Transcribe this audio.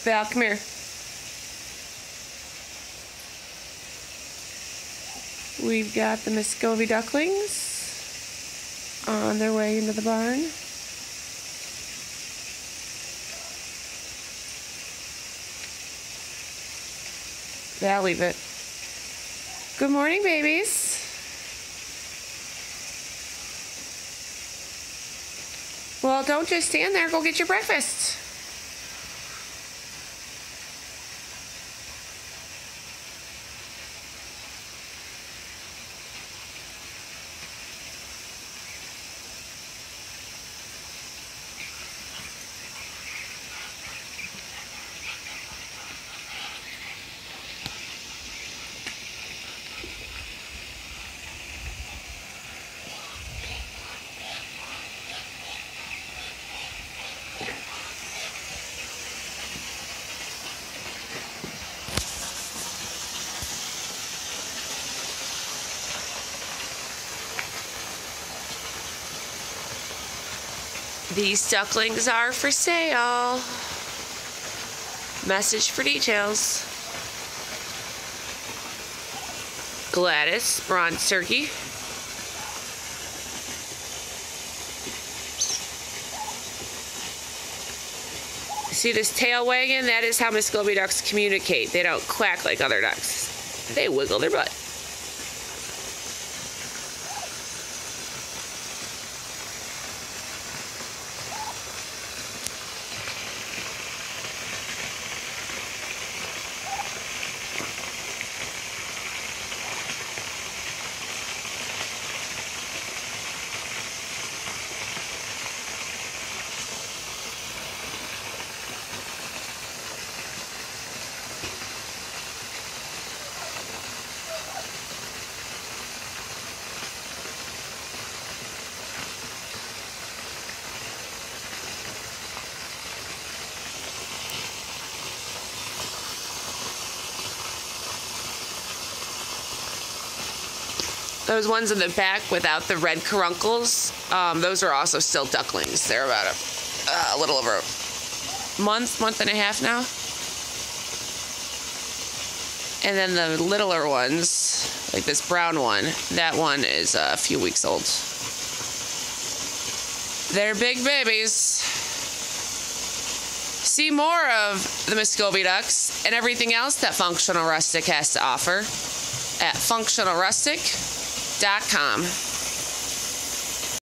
Val, come here. We've got the Muscovy ducklings on their way into the barn. Val, leave it. Good morning, babies. Well, don't just stand there. Go get your breakfast. These ducklings are for sale. Message for details. Gladys, bronze turkey. See this tail wagging? That is how Muscovy ducks communicate. They don't quack like other ducks. They wiggle their butt. Those ones in the back without the red caruncles, those are also still ducklings. They're about a little over a month and a half now. And then the littler ones, like this brown one, that one is a few weeks old. They're big babies. See more of the Muscovy ducks and everything else that Functional Rustic has to offer at functionalrustic.com.